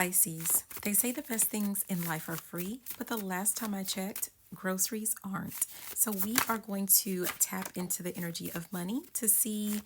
Pisces, they say the best things in life are free, but the last time I checked, groceries aren't. So we are going to tap into the energy of money to see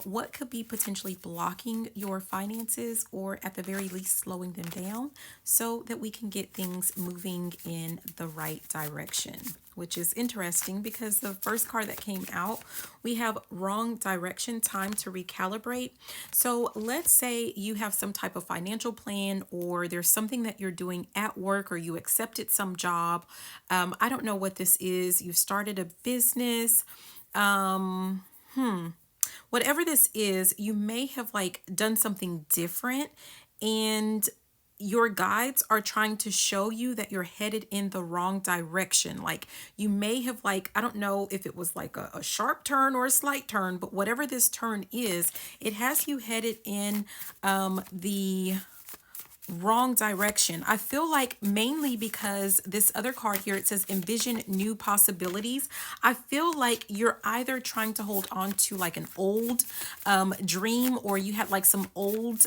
what could be potentially blocking your finances or at the very least slowing them down so that we can get things moving in the right direction, which is interesting because the first card that came out, we have wrong direction, time to recalibrate. So let's say you have some type of financial plan or there's something that you're doing at work or you accepted some job. I don't know what this is. You've started a business. Whatever this is, you may have like done something different and your guides are trying to show you that you're headed in the wrong direction. Like you may have like, I don't know if it was like a sharp turn or a slight turn, but whatever this turn is, it has you headed in the wrong direction. I feel like mainly because this other card here, it says envision new possibilities. I feel like you're either trying to hold on to like an old dream, or you had like some old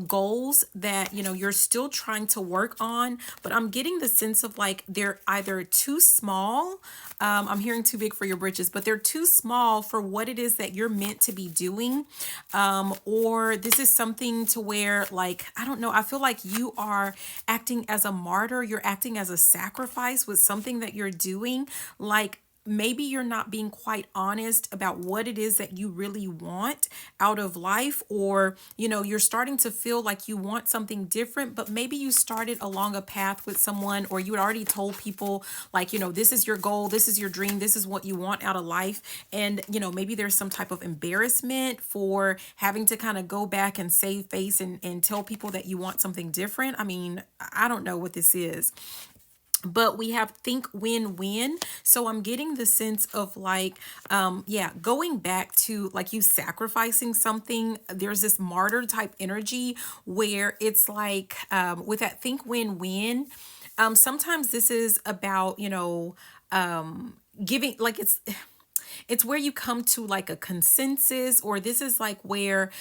goals that you're still trying to work on, but I'm getting the sense of like they're either too small. I'm hearing too big for your britches, but they're too small for what it is that you're meant to be doing. Or this is something to where like, I don't know, I feel like you are acting as a martyr, you're acting as a sacrifice with something that you're doing. Like maybe you're not being quite honest about what it is that you really want out of life, or you're starting to feel like you want something different, but maybe you started along a path with someone, or you had already told people like this is your goal, this is your dream, this is what you want out of life, and maybe there's some type of embarrassment for having to kind of go back and save face and tell people that you want something different. I mean, I don't know what this is, but we have think win-win. So I'm getting the sense of like yeah, going back to like you sacrificing something. There's this martyr type energy where it's like with that think win-win, sometimes this is about giving, like it's where you come to like a consensus, or this is like where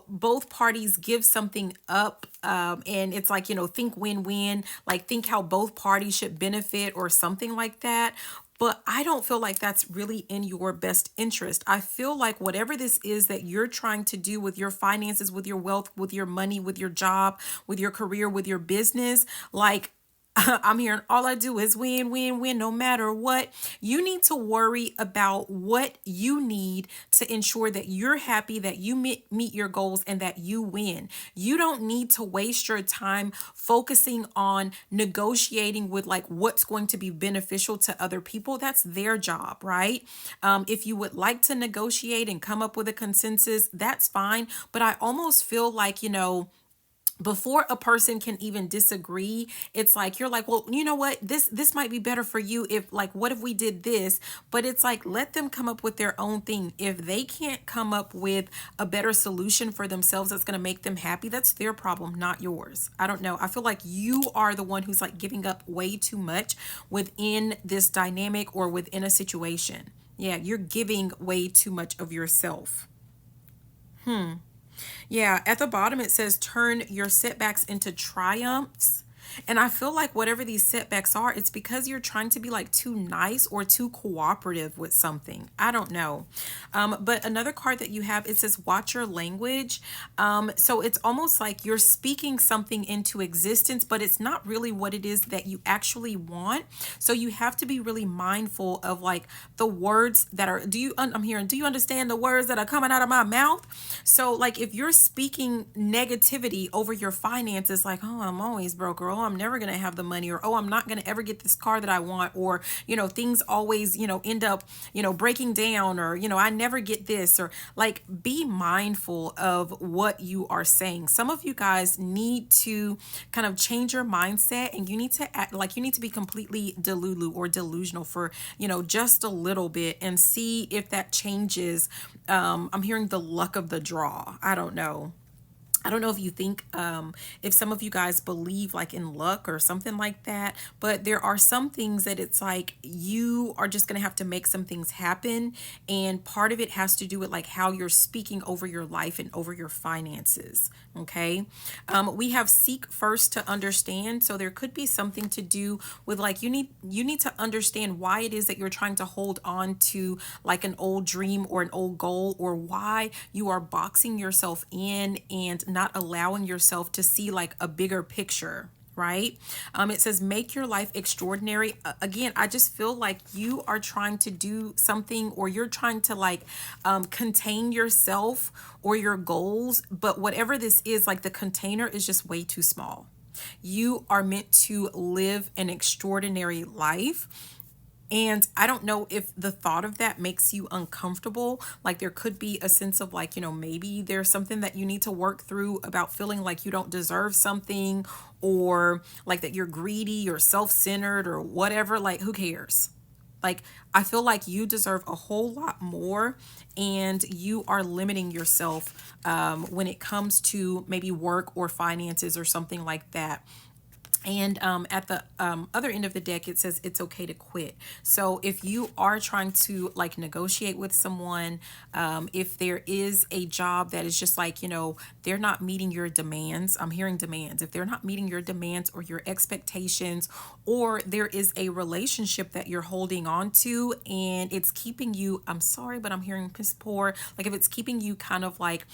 both parties give something up, and it's like think win-win, like think how both parties should benefit or something like that. But I don't feel like that's really in your best interest. I feel like whatever this is that you're trying to do with your finances, with your wealth, with your money, with your job, with your career, with your business, like I'm hearing all I do is win, win, win, no matter what. You need to worry about what you need to ensure that you're happy, that you meet your goals, and that you win. You don't need to waste your time focusing on negotiating with like what's going to be beneficial to other people. That's their job, right? If you would like to negotiate and come up with a consensus, that's fine. But I almost feel like, before a person can even disagree, it's like you're like, well, you know what, this might be better for you if like, what if we did this? But it's like, let them come up with their own thing. If they can't come up with a better solution for themselves that's going to make them happy, that's their problem, not yours. I don't know, I feel like you are the one who's like giving up way too much within this dynamic or within a situation. Yeah, you're giving way too much of yourself. Yeah, at the bottom it says turn your setbacks into triumphs. And I feel like whatever these setbacks are, it's because you're trying to be like too nice or too cooperative with something. I don't know. But another card that you have, it says watch your language. So it's almost like you're speaking something into existence, but it's not really what it is that you actually want. So you have to be really mindful of like the words that are, I'm hearing, do you understand the words that are coming out of my mouth? So like if you're speaking negativity over your finances, like, oh, I'm always broke, or oh, I'm never going to have the money, or oh, I'm not going to ever get this car that I want, or things always end up breaking down, or I never get this, or like be mindful of what you are saying. Some of you guys need to kind of change your mindset, and you need to act like you need to be completely delulu or delusional for just a little bit and see if that changes. I'm hearing the luck of the draw. I don't know. I don't know if you think, if some of you guys believe like in luck or something like that, but there are some things that it's like you are just going to have to make some things happen. And part of it has to do with like how you're speaking over your life and over your finances. Okay. We have seek first to understand. So there could be something to do with like you need to understand why it is that you're trying to hold on to like an old dream or an old goal, or why you are boxing yourself in and not allowing yourself to see like a bigger picture, right? It says make your life extraordinary. Again, I just feel like you are trying to do something, or you're trying to like contain yourself or your goals, but whatever this is, like the container is just way too small. You are meant to live an extraordinary life. And I don't know if the thought of that makes you uncomfortable. Like there could be a sense of like, maybe there's something that you need to work through about feeling like you don't deserve something, or like that you're greedy or self-centered or whatever. Like, who cares? Like, I feel like you deserve a whole lot more, and you are limiting yourself when it comes to maybe work or finances or something like that. And at the other end of the deck, it says it's okay to quit. So if you are trying to like negotiate with someone, if there is a job that is just like, they're not meeting your demands, I'm hearing demands. If they're not meeting your demands or your expectations, or there is a relationship that you're holding on to and it's keeping you, I'm sorry, but I'm hearing piss poor. Like if it's keeping you kind of like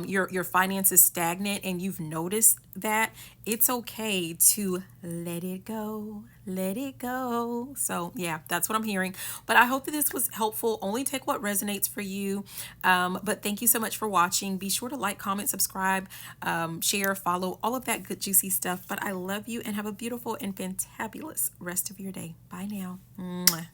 your finances stagnant, and you've noticed that, it's okay to let it go. Let it go. So, yeah, that's what I'm hearing. But I hope that this was helpful. Only take what resonates for you. But thank you so much for watching. Be sure to like, comment, subscribe, share, follow, all of that good, juicy stuff. But I love you, and have a beautiful and fantabulous rest of your day. Bye now. Mwah.